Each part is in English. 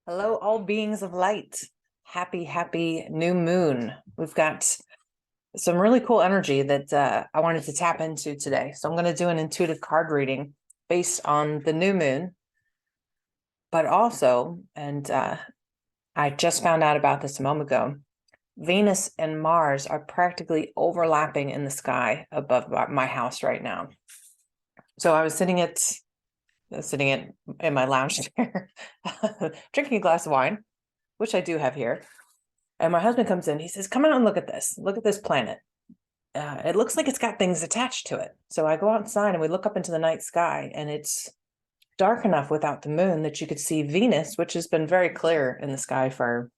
Hello, all beings of light. Happy new moon. We've got some really cool energy that I wanted to tap into today. So I'm going to do an intuitive card reading based on the new moon, but also, I just found out about this a moment ago, Venus and Mars are practically overlapping in the sky above my house right now. So I was sitting in my lounge chair, drinking a glass of wine, which I do have here. And my husband comes in, he says, come out and look at this. Look at this planet. It looks like it's got things attached to it. So I go outside and we look up into the night sky, and it's dark enough without the moon that you could see Venus, which has been very clear in the sky for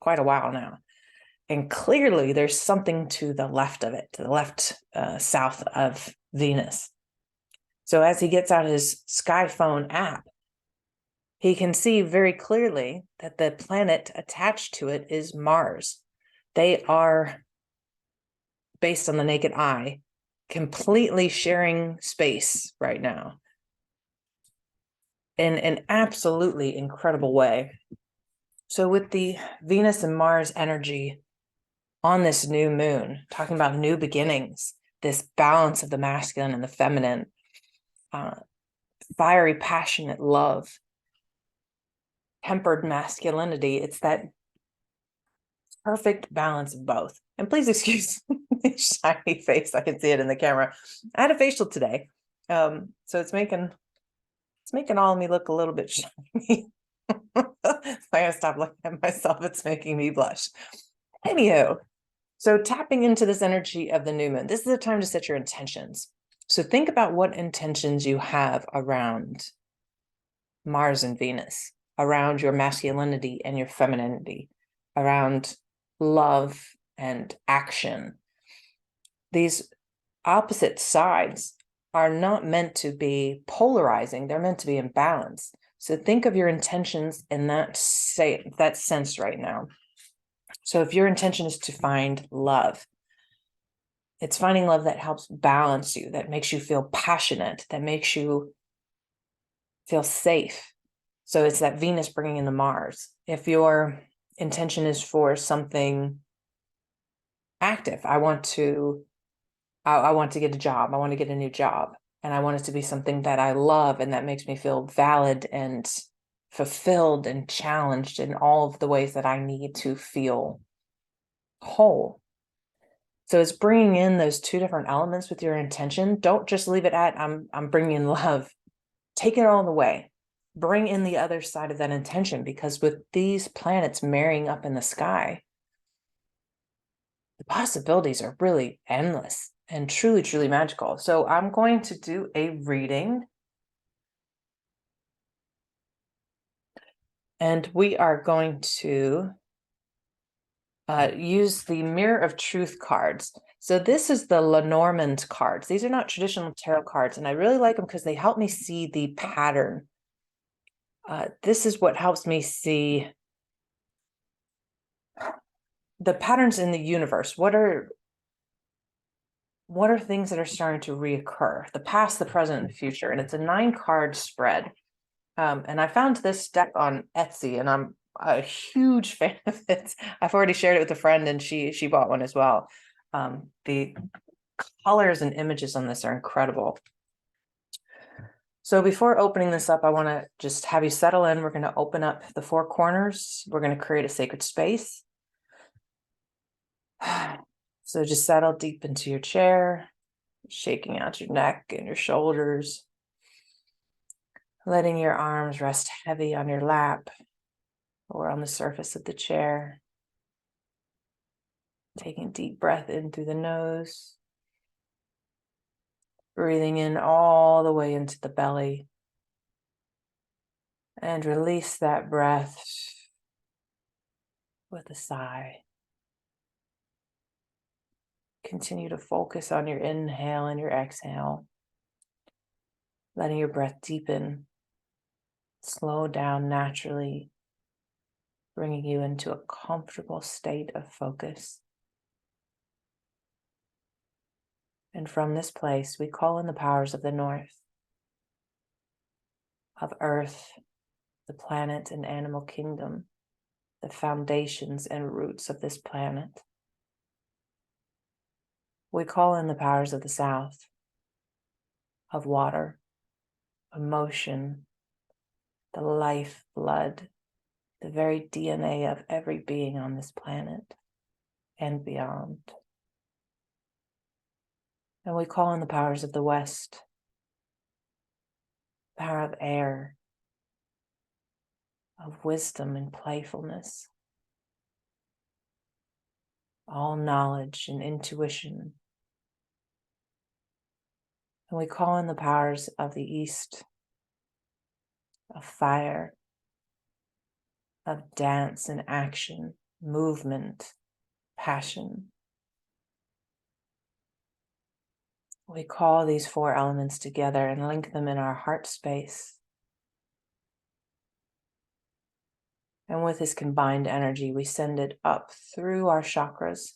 quite a while now. And clearly there's something to the left of it, to the left south of Venus. So as he gets out his Sky Phone app, he can see very clearly that the planet attached to it is Mars. They are, based on the naked eye, completely sharing space right now in an absolutely incredible way. So with the Venus and Mars energy on this new moon, talking about new beginnings, this balance of the masculine and the feminine, fiery, passionate love, tempered masculinity, it's that perfect balance of both. And please excuse the shiny face. I can see it in the camera. I had a facial today. So it's making all of me look a little bit shiny. I gotta stop looking at myself. It's making me blush. Anywho, so tapping into this energy of the new moon, this is the time to set your intentions. So think about what intentions you have around Mars and Venus, around your masculinity and your femininity, around love and action. These opposite sides are not meant to be polarizing. They're meant to be in balance. So think of your intentions in that sense right now. So if your intention is to find love, it's finding love that helps balance you, that makes you feel passionate, that makes you feel safe. So it's that Venus bringing in the Mars. If your intention is for something active, I want to get a job. I want to get a new job. And I want it to be something that I love and that makes me feel valid and fulfilled and challenged in all of the ways that I need to feel whole. So it's bringing in those two different elements with your intention. Don't just leave it at, I'm bringing in love. Take it all the way. Bring in the other side of that intention, because with these planets marrying up in the sky, the possibilities are really endless and truly, truly magical. So I'm going to do a reading. And we are going to use the Mirror of Truth cards. So this is the Lenormand cards. These are not traditional tarot cards, and I really like them because they help me see the pattern. This is what helps me see the patterns in the universe. What are things that are starting to reoccur? The past, the present, and the future. And it's a 9-card spread. And I found this deck on Etsy, and I'm a huge fan of it. I've already shared it with a friend, and she bought one as well. The colors and images on this are incredible. So before opening this up, I want to just have you settle in. We're going to open up the 4 corners. We're going to create a sacred space. So just settle deep into your chair, shaking out your neck and your shoulders, letting your arms rest heavy on your lap or on the surface of the chair. Taking a deep breath in through the nose, breathing in all the way into the belly, and release that breath with a sigh. Continue to focus on your inhale and your exhale, letting your breath deepen, slow down naturally, bringing you into a comfortable state of focus. And from this place, we call in the powers of the north, of earth, the planet and animal kingdom, the foundations and roots of this planet. We call in the powers of the south, of water, emotion, the life blood, the very DNA of every being on this planet and beyond. And we call in the powers of the west, power of air, of wisdom and playfulness, all knowledge and intuition. And we call in the powers of the east, of fire, of dance and action, movement, passion. We call these four elements together and link them in our heart space. And with this combined energy, we send it up through our chakras,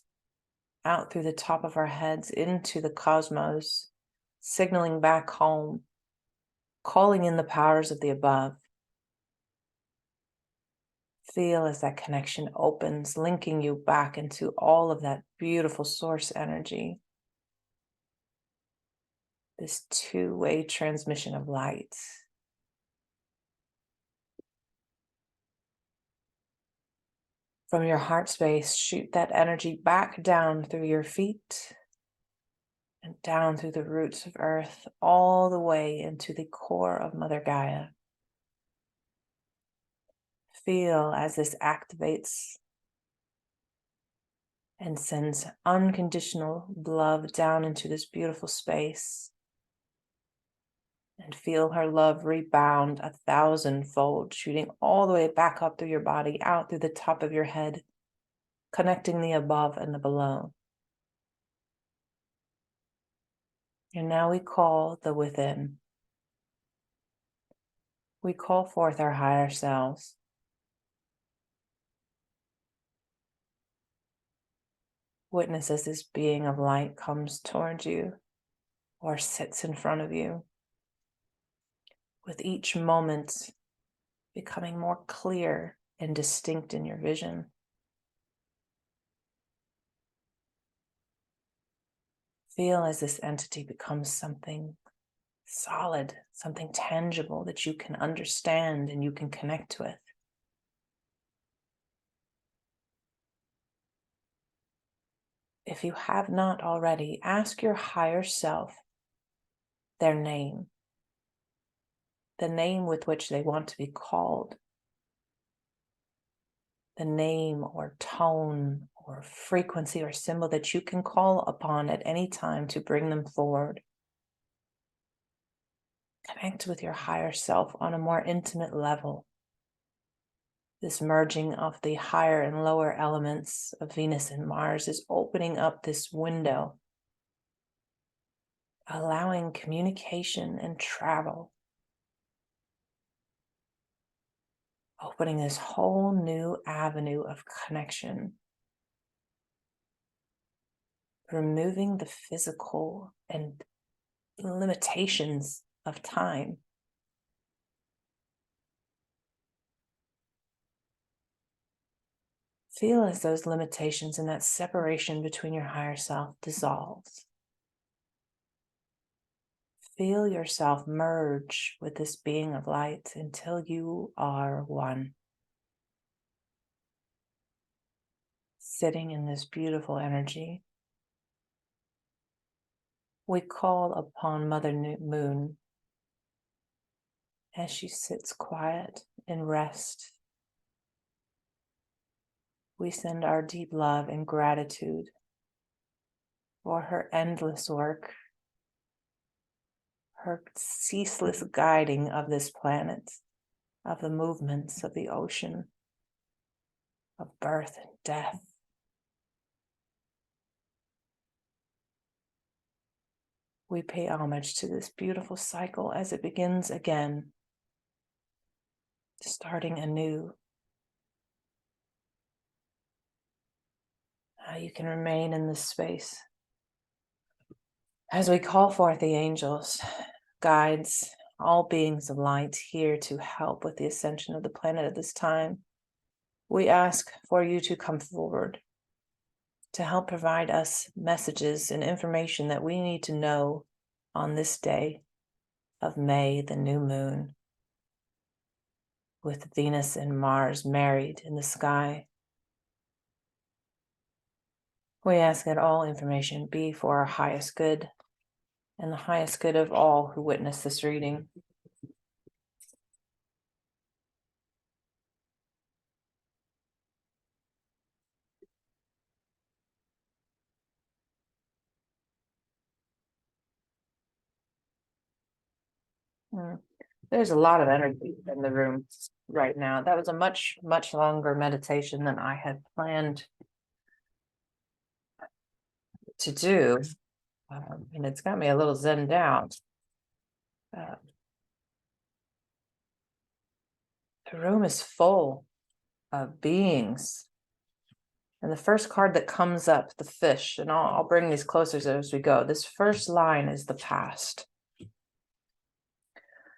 out through the top of our heads, into the cosmos, signaling back home, calling in the powers of the above. Feel as that connection opens, linking you back into all of that beautiful source energy. This two-way transmission of light. From your heart space, shoot that energy back down through your feet and down through the roots of earth, all the way into the core of Mother Gaia. Feel as this activates and sends unconditional love down into this beautiful space. And feel her love rebound 1,000-fold, shooting all the way back up through your body, out through the top of your head, connecting the above and the below. And now we call the within. We call forth our higher selves. Witness as this being of light comes towards you or sits in front of you. With each moment becoming more clear and distinct in your vision. Feel as this entity becomes something solid, something tangible that you can understand and you can connect with. If you have not already, ask your higher self their name, the name with which they want to be called, the name or tone or frequency or symbol that you can call upon at any time to bring them forward. Connect with your higher self on a more intimate level. This merging of the higher and lower elements of Venus and Mars is opening up this window, allowing communication and travel, opening this whole new avenue of connection, removing the physical and limitations of time. Feel as those limitations and that separation between your higher self dissolves. Feel yourself merge with this being of light until you are one. Sitting in this beautiful energy, we call upon Mother Moon as she sits quiet in rest. We send our deep love and gratitude for her endless work, her ceaseless guiding of this planet, of the movements of the ocean, of birth and death. We pay homage to this beautiful cycle as it begins again, starting anew. You can remain in this space as we call forth the angels, guides, all beings of light here to help with the ascension of the planet at this time, we ask for you to come forward to help provide us messages and information that we need to know on this day of May, the new moon, with Venus and Mars married in the sky. We ask that all information be for our highest good and the highest good of all who witness this reading. There's a lot of energy in the room right now. That was a much, much longer meditation than I had planned to do. And it's got me a little zenned out. The room is full of beings. And the first card that comes up, the fish, and I'll bring these closer as we go. This first line is the past.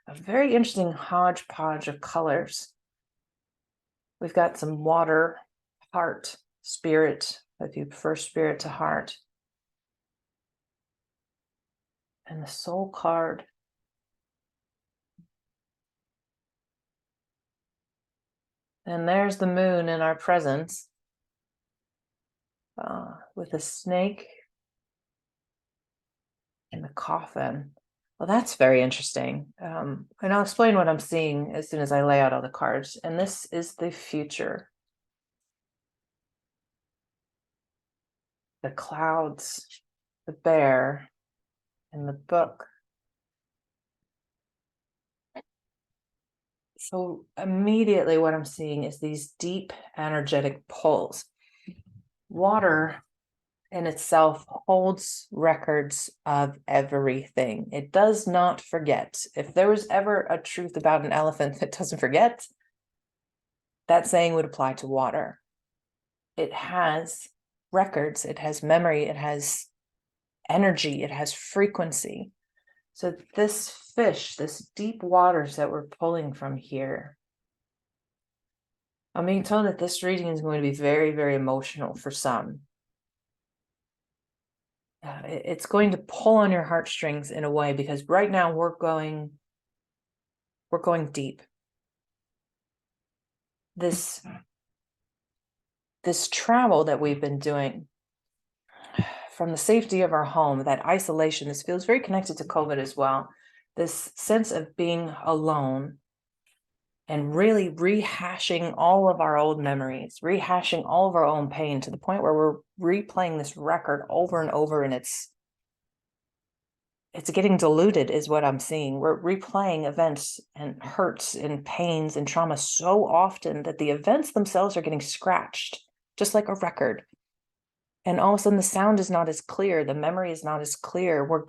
A very interesting hodgepodge of colors. We've got some water, heart, spirit, if you prefer spirit to heart. And the soul card. And there's the moon in our presence with a snake in the coffin. Well, that's very interesting. And I'll explain what I'm seeing as soon as I lay out all the cards. And this is the future. The clouds, the bear, and the book. So immediately what I'm seeing is these deep energetic pulls. Water in itself holds records of everything. It does not forget. If there was ever a truth about an elephant that doesn't forget, that saying would apply to water. It has records, it has memory, it has energy, it has frequency. So this fish, this deep waters that we're pulling from here, I'm being told that this reading is going to be very, very emotional for some. It's going to pull on your heartstrings in a way, because right now we're going deep. This travel that we've been doing from the safety of our home, that isolation, this feels very connected to COVID as well. This sense of being alone and really rehashing all of our old memories, rehashing all of our own pain to the point where we're replaying this record over and over, and it's getting diluted is what I'm seeing. We're replaying events and hurts and pains and trauma so often that the events themselves are getting scratched, just like a record. And all of a sudden the sound is not as clear, the memory is not as clear. We're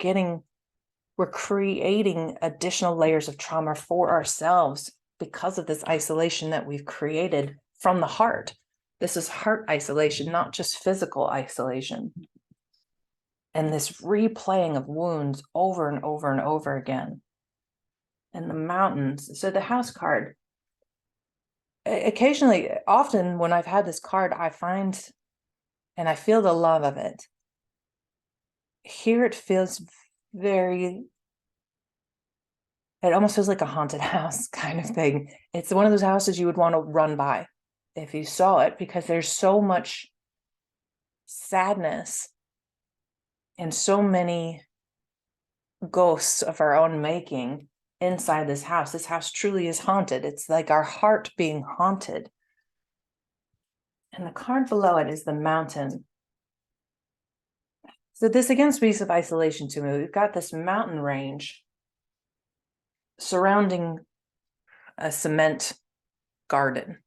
creating additional layers of trauma for ourselves because of this isolation that we've created from the heart. This is heart isolation, not just physical isolation. And this replaying of wounds over and over and over again. And the mountains. So the house card, occasionally, often when I've had this card, I find and I feel the love of it. Here it feels it almost feels like a haunted house kind of thing. It's one of those houses you would want to run by if you saw it, because there's so much sadness and so many ghosts of our own making inside this house. This house truly is haunted. It's like our heart being haunted. And the card below it is the mountain. So this again speaks of isolation to me. We've got this mountain range surrounding a cement garden,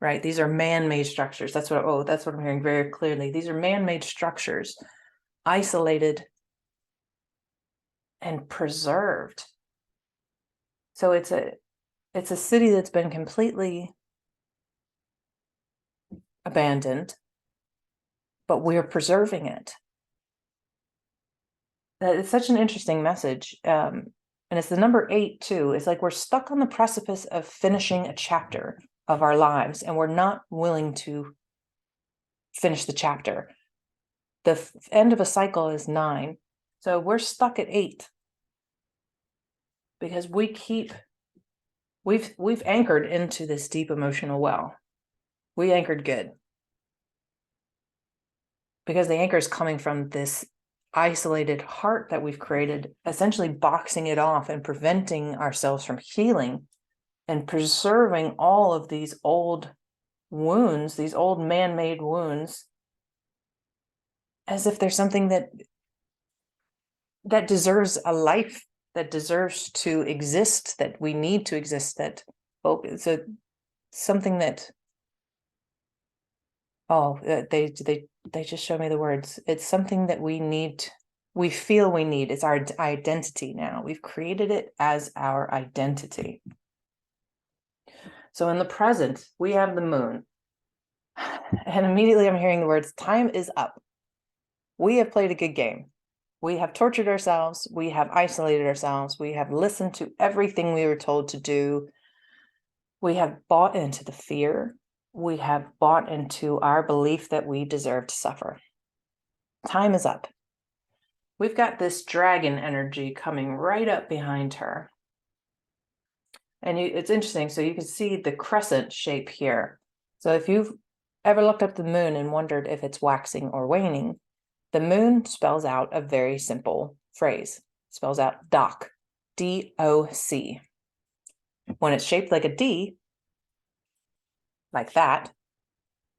right? These are man-made structures. That's what I'm hearing very clearly. These are man-made structures, isolated and preserved. So it's a city that's been completely abandoned, but we're preserving it. It's such an interesting message. And And it's the number 8 too. It's like we're stuck on the precipice of finishing a chapter of our lives, and we're not willing to finish the chapter. The end of a cycle is 9. So we're stuck at 8 because we've anchored into this deep emotional well. We anchored good because the anchor is coming from this isolated heart that we've created, essentially boxing it off and preventing ourselves from healing and preserving all of these old wounds, these old man-made wounds, as if there's something that deserves a life, that deserves to exist, that we need to exist, that it's something that they just show me the words. It's something that we need, we feel we need. It's our identity now. We've created it as our identity. So in the present, we have the moon. And immediately I'm hearing the words, time is up. We have played a good game. We have tortured ourselves. We have isolated ourselves. We have listened to everything we were told to do. We have bought into the fear. We have bought into our belief that we deserve to suffer. Time is up. We've got this dragon energy coming right up behind her. And it's interesting. So you can see the crescent shape here. So if you've ever looked up the moon and wondered if it's waxing or waning, the moon spells out a very simple phrase. It spells out doc, D-O-C. When it's shaped like a D, like that,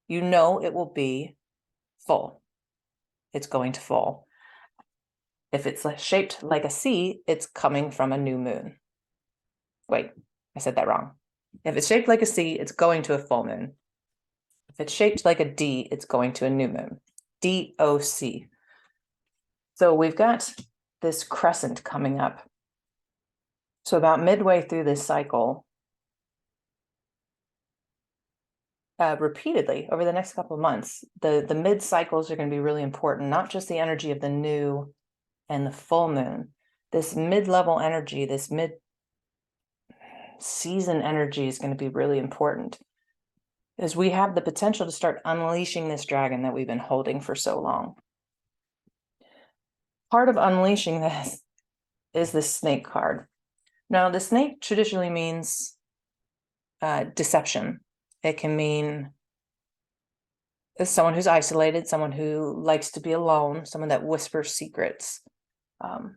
you know it will be full. It's going to fall. If it's shaped like a C, it's coming from a new moon. Wait, I said that wrong. If it's shaped like a C, it's going to a full moon. If it's shaped like a D, it's going to a new moon. D-O-C. So we've got this crescent coming up. So about midway through this cycle, repeatedly over the next couple of months, the mid cycles are going to be really important, not just the energy of the new and the full moon. This mid-level energy, this mid-season energy is going to be really important, as we have the potential to start unleashing this dragon that we've been holding for so long. Part of unleashing this is the snake card. Now, the snake traditionally means deception. It can mean someone who's isolated, someone who likes to be alone, someone that whispers secrets. And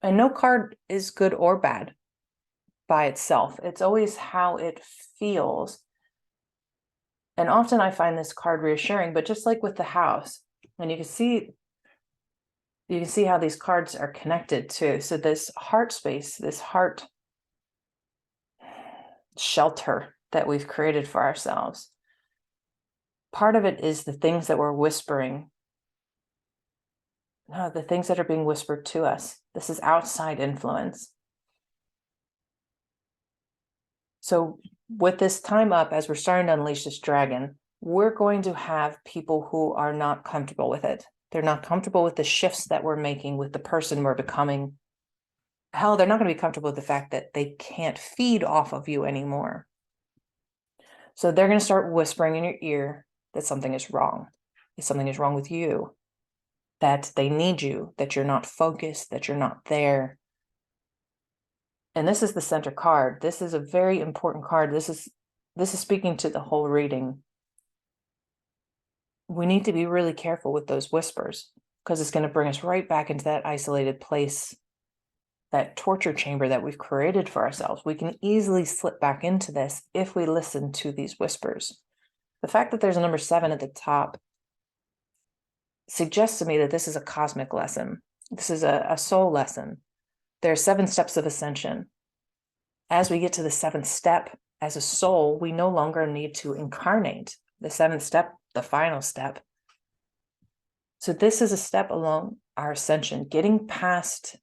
no card is good or bad by itself. It's always how it feels. And often I find this card reassuring, but just like with the house, and you can see how these cards are connected too. So this heart space, this heart shelter that we've created for ourselves, part of it is the things that we're whispering. No, the things that are being whispered to us. This is outside influence. So with this time up, as we're starting to unleash this dragon, we're going to have people who are not comfortable with it. They're not comfortable with the shifts that we're making, with the person we're becoming. Hell, they're not going to be comfortable with the fact that they can't feed off of you anymore. So they're going to start whispering in your ear that something is wrong, that something is wrong with you, that they need you, that you're not focused, that you're not there. And this is the center card. This is a very important card. This is speaking to the whole reading. We need to be really careful with those whispers, because it's going to bring us right back into that isolated place, that torture chamber that we've created for ourselves. We can easily slip back into this if we listen to these whispers. The fact that there's a number 7 at the top suggests to me that this is a cosmic lesson. This is a soul lesson. There are 7 steps of ascension. As we get to the 7th step, as a soul, we no longer need to incarnate. The 7th step, the final step. So this is a step along our ascension, getting past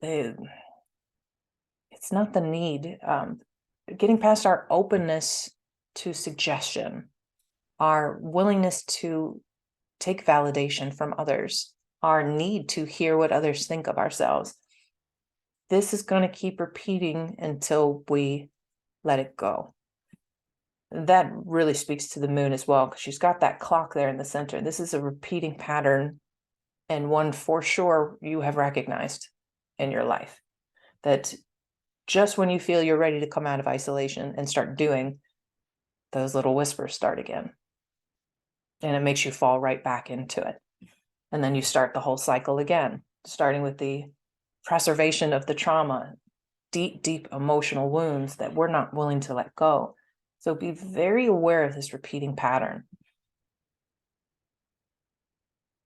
it's not the need, getting past our openness to suggestion, our willingness to take validation from others, our need to hear what others think of ourselves. This is going to keep repeating until we let it go. That really speaks to the moon as well, because she's got that clock there in the center. This is a repeating pattern, and one for sure you have recognized in your life, that just when you feel you're ready to come out of isolation and start doing, those little whispers start again. And it makes you fall right back into it. And then you start the whole cycle again, starting with the preservation of the trauma, deep, deep emotional wounds that we're not willing to let go. So be very aware of this repeating pattern.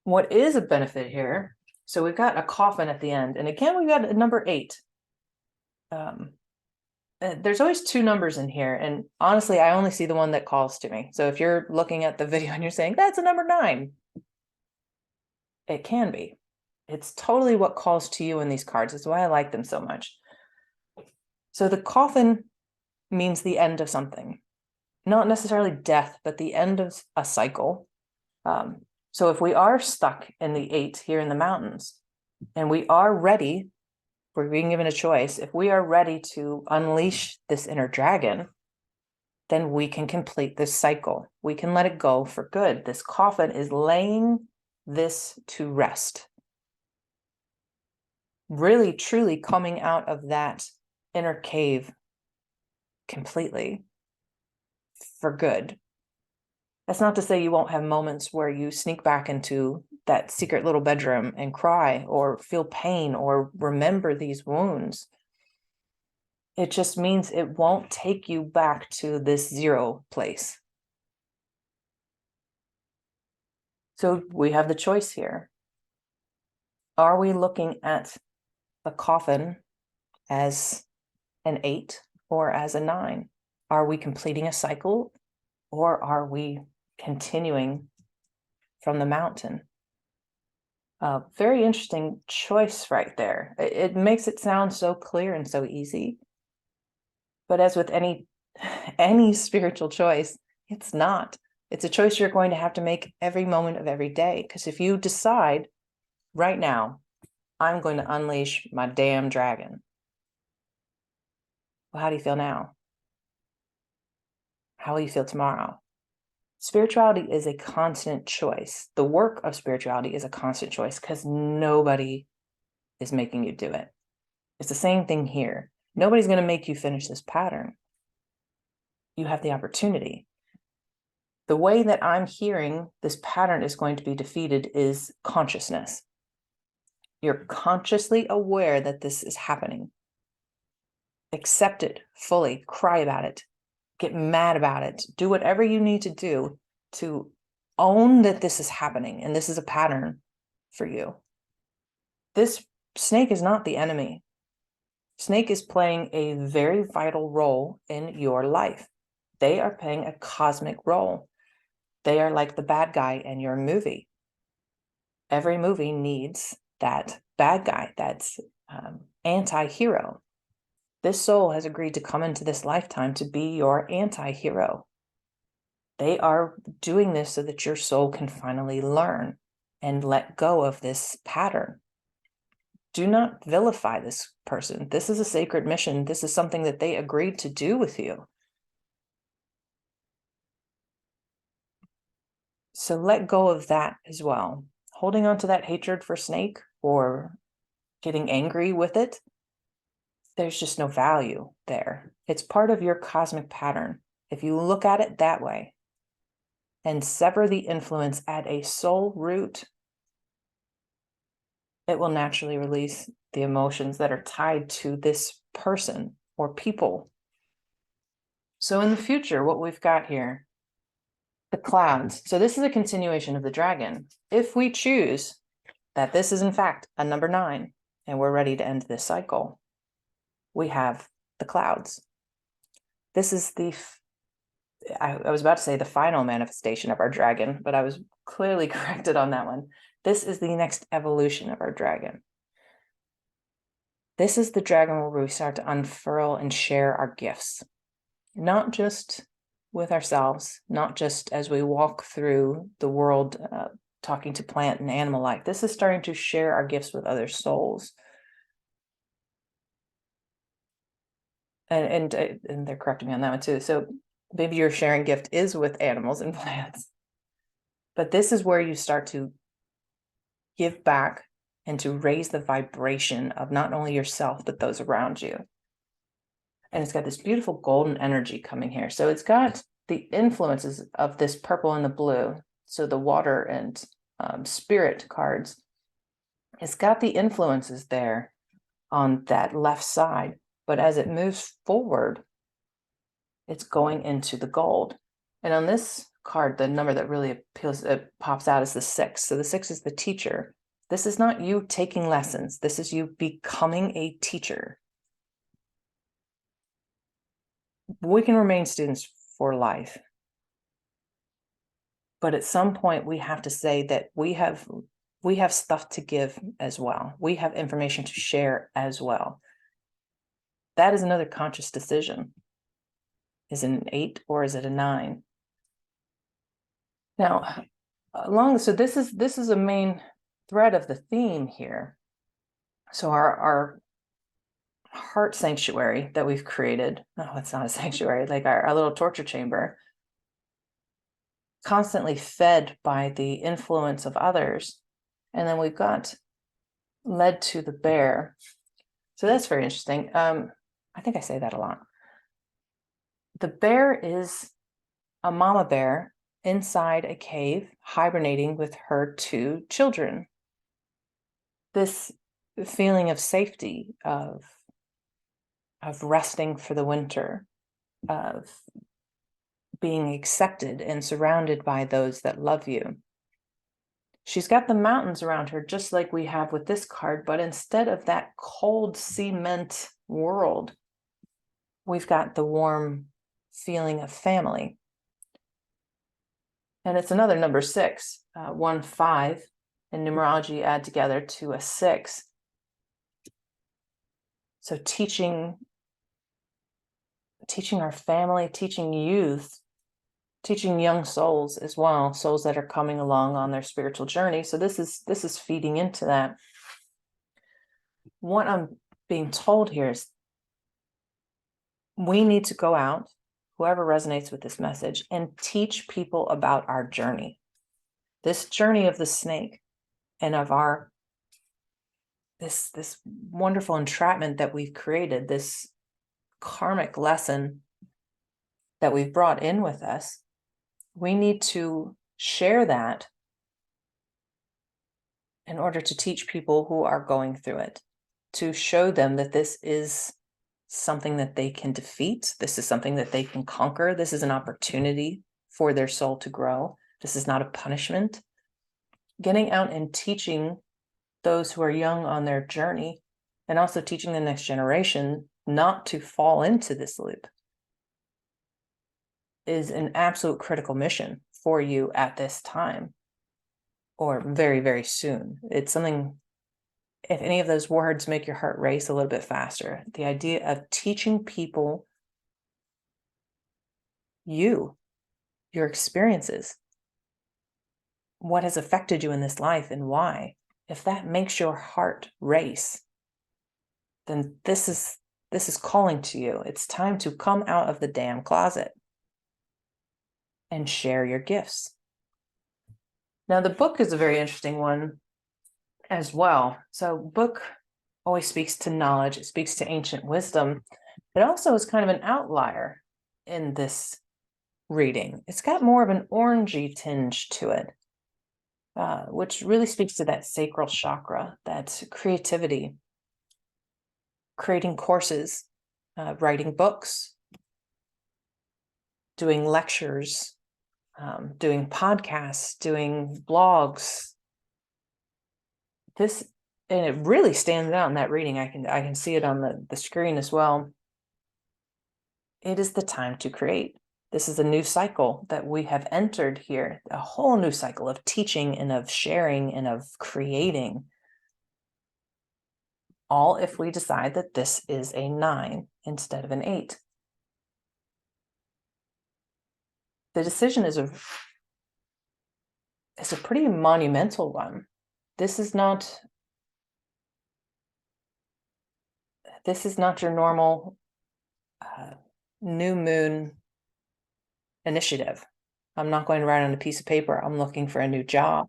What is a benefit here? So we've got a coffin at the end. And again, we've got a number 8. There's always 2 numbers in here. And honestly, I only see the one that calls to me. So if you're looking at the video and you're saying, that's a number 9, it can be. It's totally what calls to you in these cards. That's why I like them so much. So the coffin means the end of something. Not necessarily death, but the end of a cycle. So if we are stuck in the 8 here in the mountains, and we are ready, we're being given a choice, if we are ready to unleash this inner dragon, then we can complete this cycle. We can let it go for good. This coffin is laying this to rest. Really, truly coming out of that inner cave completely for good. That's not to say you won't have moments where you sneak back into that secret little bedroom and cry or feel pain or remember these wounds. It just means it won't take you back to this 0 place. So we have the choice here. Are we looking at the coffin as an 8 or as a 9? Are we completing a cycle, or are we continuing from the mountain? Very interesting choice right there. It makes it sound so clear and so easy. But as with any spiritual choice, it's not. It's a choice you're going to have to make every moment of every day. Because if you decide right now, I'm going to unleash my damn dragon. Well, how do you feel now? How will you feel tomorrow? Spirituality is a constant choice. The work of spirituality is a constant choice because nobody is making you do it. It's the same thing here. Nobody's going to make you finish this pattern. You have the opportunity. The way that I'm hearing this pattern is going to be defeated is consciousness. You're consciously aware that this is happening. Accept it fully, cry about it, get mad about it, do whatever you need to do to own that this is happening and this is a pattern for you. This snake is not the enemy. Snake is playing a very vital role in your life. They are playing a cosmic role. They are like the bad guy in your movie. Every movie needs that bad guy, that's anti-hero. This soul has agreed to come into this lifetime to be your anti-hero. They are doing this so that your soul can finally learn and let go of this pattern. Do not vilify this person. This is a sacred mission. This is something that they agreed to do with you. So let go of that as well. Holding on to that hatred for snake or getting angry with it, there's just no value there. It's part of your cosmic pattern. If you look at it that way and sever the influence at a soul root, it will naturally release the emotions that are tied to this person or people. So in the future, what we've got here, the clouds. So this is a continuation of the dragon. If we choose that this is in fact a number 9 and we're ready to end this cycle, we have the clouds. This is I was about to say the final manifestation of our dragon, but I was clearly corrected on that one. This is the next evolution of our dragon. This is the dragon where we start to unfurl and share our gifts, not just with ourselves, not just as we walk through the world talking to plant and animal life. This is starting to share our gifts with other souls. And they're correcting me on that one too. So maybe your sharing gift is with animals and plants. But this is where you start to give back and to raise the vibration of not only yourself, but those around you. And it's got this beautiful golden energy coming here. So it's got the influences of this purple and the blue. So the water and spirit cards. It's got the influences there on that left side. But as it moves forward, it's going into the gold. And on this card, the number that really appeals, it pops out is the 6. So the 6 is the teacher. This is not you taking lessons. This is you becoming a teacher. We can remain students for life. But at some point, we have to say that we have stuff to give as well. We have information to share as well. That is another conscious decision. Is it an 8 or is it a 9? Now, so this is a main thread of the theme here. So our heart sanctuary that we've created, no, it's not a sanctuary, like our little torture chamber, constantly fed by the influence of others. And then we've got led to the bear. So that's very interesting. I think I say that a lot. The bear is a mama bear inside a cave, hibernating with her 2 children. This feeling of safety, of resting for the winter, of being accepted and surrounded by those that love you. She's got the mountains around her, just like we have with this card, but instead of that cold cement world, we've got the warm feeling of family. And it's another number 6, 1, 5 in numerology add together to a 6. So teaching our family, teaching youth, teaching young souls as well, souls that are coming along on their spiritual journey. So this is feeding into that. What I'm being told here is we need to go out, whoever resonates with this message, and teach people about our journey. This journey of the snake and of our this wonderful entrapment that we've created, this karmic lesson that we've brought in with us. We need to share that in order to teach people who are going through it, to show them that this is something that they can defeat. This is something that they can conquer. This is an opportunity for their soul to grow. This is not a punishment. Getting out and teaching those who are young on their journey, and also teaching the next generation not to fall into this loop, is an absolute critical mission for you at this time, or very, very soon. It's something, if any of those words make your heart race a little bit faster, the idea of teaching people your experiences, what has affected you in this life and why. If that makes your heart race, then this is calling to you. It's time to come out of the damn closet and share your gifts. Now, the book is a very interesting one as well. So book always speaks to knowledge. It speaks to ancient wisdom. It also is kind of an outlier in this reading. It's got more of an orangey tinge to it, which really speaks to that sacral chakra, that creativity, creating courses, writing books, doing lectures, doing podcasts, doing blogs. This, and it really stands out in that reading. I can see it on the screen as well. It is the time to create. This is a new cycle that we have entered here, a whole new cycle of teaching and of sharing and of creating. All if we decide that this is a 9 instead of an 8. The decision is is a pretty monumental one. This is not your normal new moon initiative. I'm not going to write on a piece of paper, I'm looking for a new job,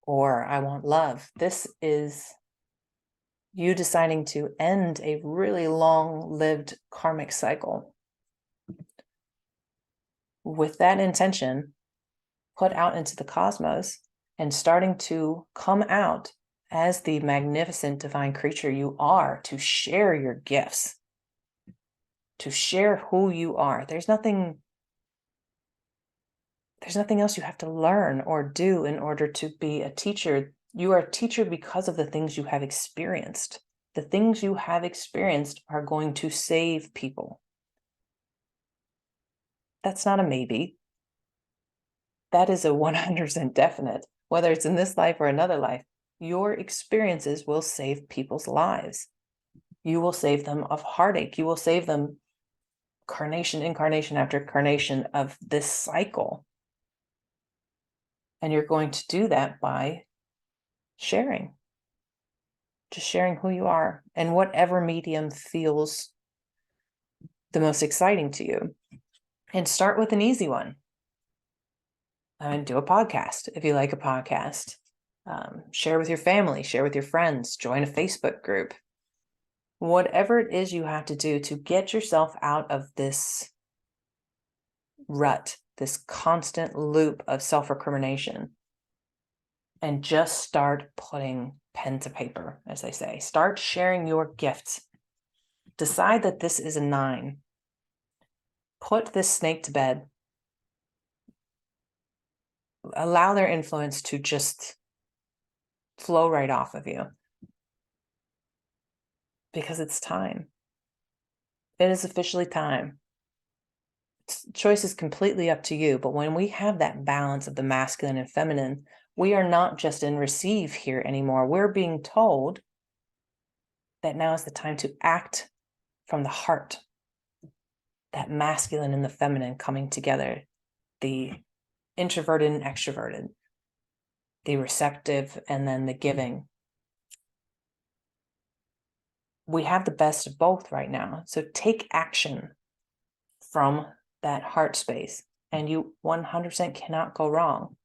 or I want love. This is you deciding to end a really long-lived karmic cycle. With that intention put out into the cosmos and starting to come out as the magnificent divine creature you are, to share your gifts, to share who you are. There's nothing else you have to learn or do in order to be a teacher. You are a teacher because of the things you have experienced. The things you have experienced are going to save people. That's not a maybe. That is a 100% definite. Whether it's in this life or another life, your experiences will save people's lives. You will save them of heartache. You will save them incarnation after incarnation of this cycle. And you're going to do that by sharing. Just sharing who you are and whatever medium feels the most exciting to you. And start with an easy one. I mean, do a podcast if you like a podcast. Share with your family, share with your friends, join a Facebook group. Whatever it is you have to do to get yourself out of this rut, this constant loop of self-recrimination, and just start putting pen to paper, as they say. Start sharing your gifts. Decide that this is a 9. Put this snake to bed. Allow their influence to just flow right off of you. Because it's time. It is officially time. Choice is completely up to you, but when we have that balance of the masculine and feminine, we are not just in receive here anymore. We're being told that now is the time to act from the heart. That masculine and the feminine coming together. The introverted and extroverted. The receptive and then the giving. We have the best of both right now. So take action from that heart space, and you 100% cannot go wrong.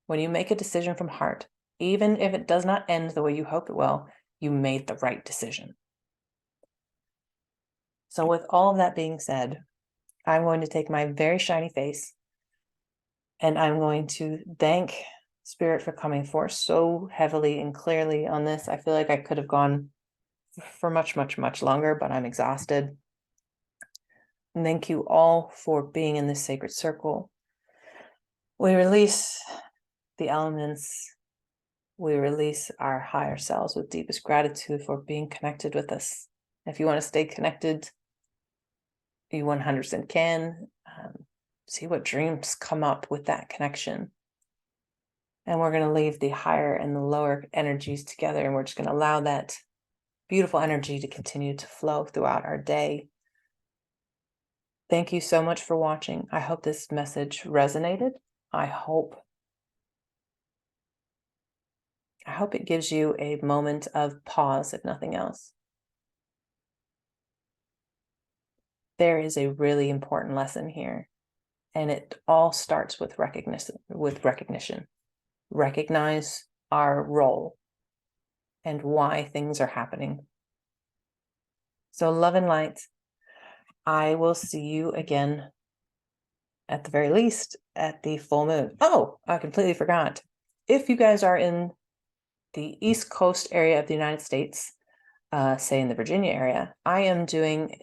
When you make a decision from heart, even if it does not end the way you hope it will, you made the right decision. So with all of that being said, I'm going to take my very shiny face and I'm going to thank Spirit for coming forth so heavily and clearly on this. I feel like I could have gone for much, much, much longer, but I'm exhausted. And thank you all for being in this sacred circle. We release the elements. We release our higher selves with deepest gratitude for being connected with us. If you want to stay connected, you 100% can. See what dreams come up with that connection. And we're going to leave the higher and the lower energies together, and we're just going to allow that beautiful energy to continue to flow throughout our day. Thank you so much for watching. I hope this message resonated. I hope it gives you a moment of pause, if nothing else. There is a really important lesson here, and it all starts with recognition. Recognize our role and why things are happening. So love and light. I will see you again, at the very least, at the full moon. Oh, I completely forgot. If you guys are in the East Coast area of the United States, say in the Virginia area, I am doing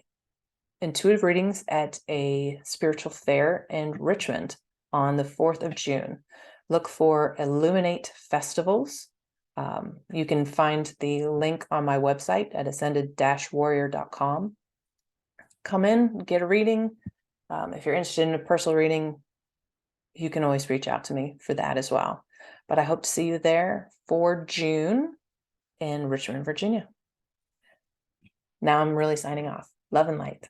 intuitive readings at a spiritual fair in Richmond on the 4th of June. Look for Illuminate Festivals. You can find the link on my website at ascended-warrior.com. Come in, get a reading. If you're interested in a personal reading, you can always reach out to me for that as well. But I hope to see you there for June in Richmond, Virginia. Now I'm really signing off. Love and light.